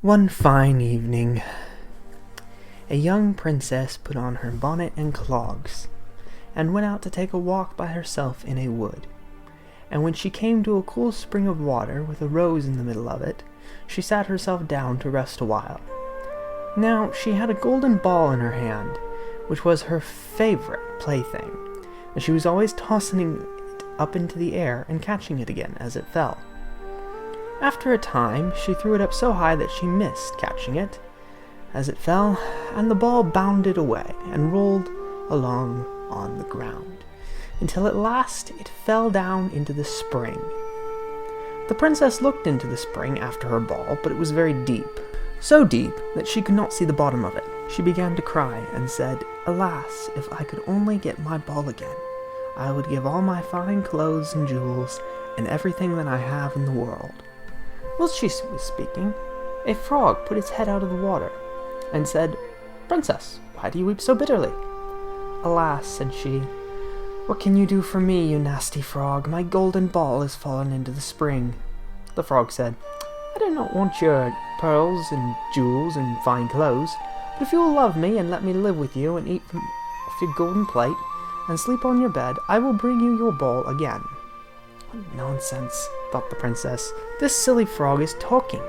One fine evening, a young princess put on her bonnet and clogs, and went out to take a walk by herself in a wood. And when she came to a cool spring of water with a rose in the middle of it, she sat herself down to rest a while. Now she had a golden ball in her hand, which was her favorite plaything, and she was always tossing it up into the air and catching it again as it fell. After a time, she threw it up so high that she missed catching it as it fell, and the ball bounded away and rolled along on the ground, until at last it fell down into the spring. The princess looked into the spring after her ball, but it was very deep, so deep that she could not see the bottom of it. She began to cry and said, "Alas, if I could only get my ball again, I would give all my fine clothes and jewels and everything that I have in the world." Whilst she was speaking, a frog put its head out of the water and said, "Princess, why do you weep so bitterly?" "Alas," said she, "what can you do for me, you nasty frog? My golden ball has fallen into the spring." The frog said, "I do not want your pearls and jewels and fine clothes, but if you will love me and let me live with you and eat from off your golden plate and sleep on your bed, I will bring you your ball again." "What nonsense," thought the princess. "This silly frog is talking.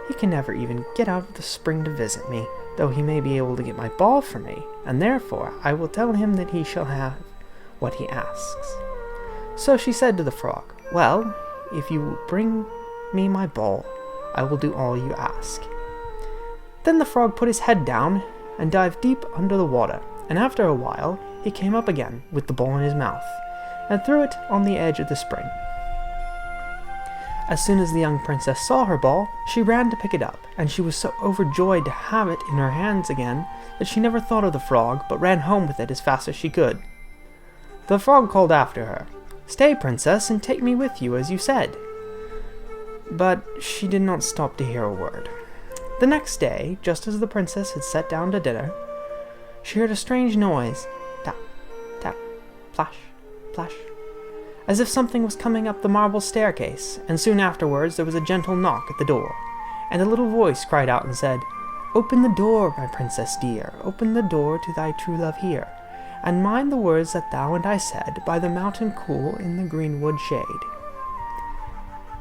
He can never even get out of the spring to visit me, though he may be able to get my ball for me, and therefore I will tell him that he shall have what he asks." So she said to the frog, "Well, if you will bring me my ball, I will do all you ask." Then the frog put his head down and dived deep under the water, and after a while he came up again with the ball in his mouth, and threw it on the edge of the spring. As soon as the young princess saw her ball, she ran to pick it up, and she was so overjoyed to have it in her hands again that she never thought of the frog, but ran home with it as fast as she could. The frog called after her, "Stay, princess, and take me with you, as you said." But she did not stop to hear a word. The next day, just as the princess had sat down to dinner, she heard a strange noise, tap, tap, plash, plash, as if something was coming up the marble staircase, and soon afterwards there was a gentle knock at the door, and a little voice cried out and said, "Open the door, my princess dear, open the door to thy true love here, and mind the words that thou and I said by the mountain cool in the greenwood shade."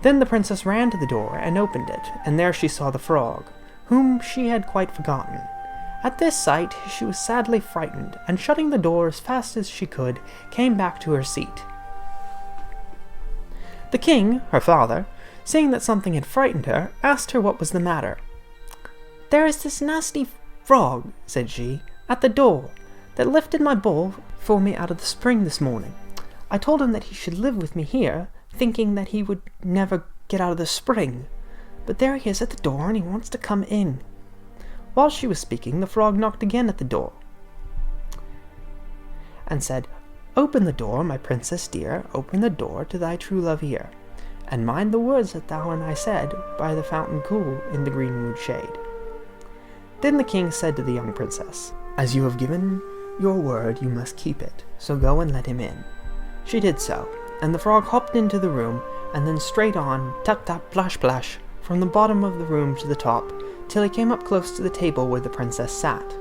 Then the princess ran to the door and opened it, and there she saw the frog, whom she had quite forgotten. At this sight she was sadly frightened, and shutting the door as fast as she could, came back to her seat. The king, her father, seeing that something had frightened her, asked her what was the matter. "There is this nasty frog," said she, "at the door, that lifted my ball for me out of the spring this morning. I told him that he should live with me here, thinking that he would never get out of the spring. But there he is at the door, and he wants to come in." While she was speaking, the frog knocked again at the door, and said, "Open the door, my princess dear, open the door to thy true love here, and mind the words that thou and I said by the fountain cool in the greenwood shade." Then the king said to the young princess, "As you have given your word, you must keep it, so go and let him in." She did so, and the frog hopped into the room, and then straight on, tap tap, plash plash, from the bottom of the room to the top, till he came up close to the table where the princess sat.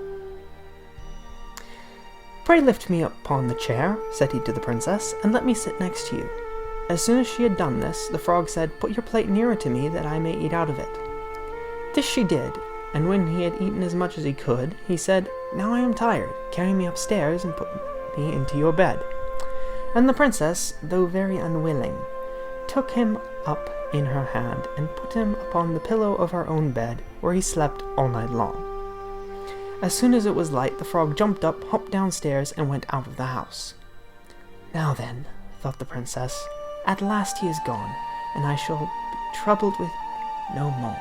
"Pray lift me up upon the chair," said he to the princess, "and let me sit next to you." As soon as she had done this, the frog said, "Put your plate nearer to me, that I may eat out of it." This she did, and when he had eaten as much as he could, he said, "Now I am tired, carry me upstairs and put me into your bed." And the princess, though very unwilling, took him up in her hand and put him upon the pillow of her own bed, where he slept all night long. As soon as it was light, the frog jumped up, hopped downstairs, and went out of the house. "Now then," thought the princess, "at last he is gone, and I shall be troubled with no more."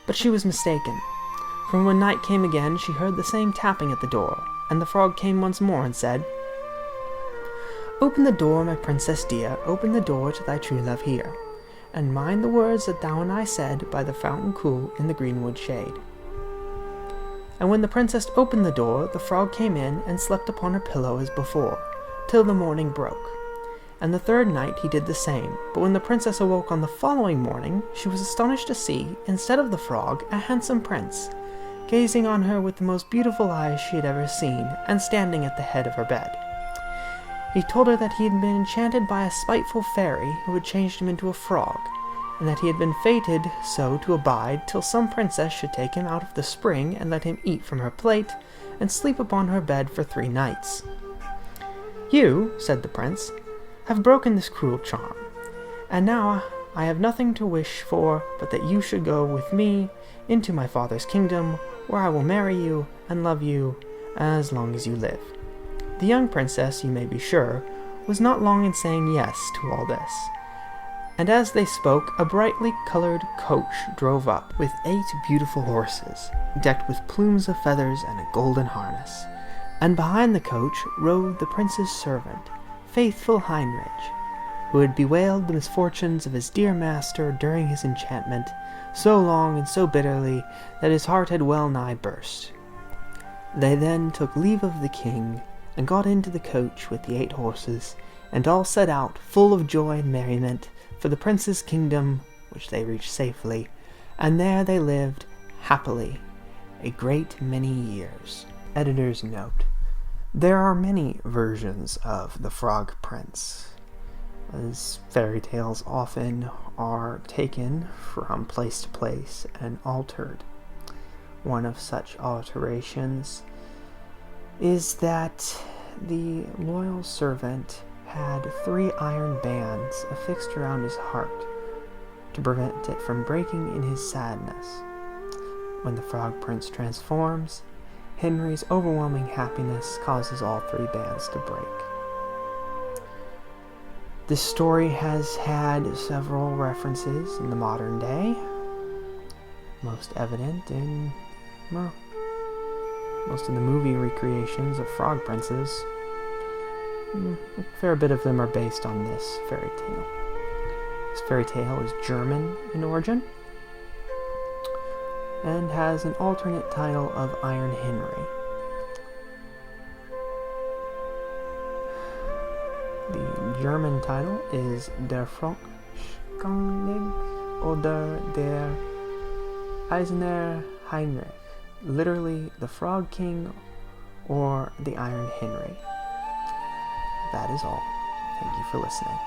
But she was mistaken, for when night came again, she heard the same tapping at the door, and the frog came once more and said, "Open the door, my princess dear, open the door to thy true love here, and mind the words that thou and I said by the fountain cool in the greenwood shade." And when the princess opened the door, the frog came in and slept upon her pillow as before, till the morning broke. and the third night he did the same. But when the princess awoke on the following morning, she was astonished to see, instead of the frog, a handsome prince, gazing on her with the most beautiful eyes she had ever seen, and standing at the head of her bed. He told her that he had been enchanted by a spiteful fairy who had changed him into a frog, and that he had been fated so to abide till some princess should take him out of the spring and let him eat from her plate, and sleep upon her bed for 3 nights. "You," said the prince, "have broken this cruel charm, and now I have nothing to wish for but that you should go with me into my father's kingdom, where I will marry you and love you as long as you live." The young princess, you may be sure, was not long in saying yes to all this, and as they spoke, a brightly colored coach drove up, with 8 beautiful horses, decked with plumes of feathers and a golden harness, and behind the coach rode the prince's servant, faithful Heinrich, who had bewailed the misfortunes of his dear master during his enchantment so long and so bitterly that his heart had well nigh burst. They then took leave of the king, and got into the coach with the 8 horses, and all set out, full of joy and merriment, for the prince's kingdom, which they reached safely, and there they lived happily a great many years. Editor's note: there are many versions of the Frog Prince, as fairy tales often are taken from place to place and altered. One of such alterations is that the loyal servant had 3 iron bands affixed around his heart to prevent it from breaking in his sadness. When the Frog Prince transforms, Henry's overwhelming happiness causes all 3 bands to break. This story has had several references in the modern day, most evident in, most of the movie recreations of frog princes. A fair bit of them are based on this fairy tale. This fairy tale is German in origin and has an alternate title of Iron Henry. The German title is Der Froschkönig oder der Eiserner Heinrich, literally the Frog King or the Iron Henry. That is all. Thank you for listening.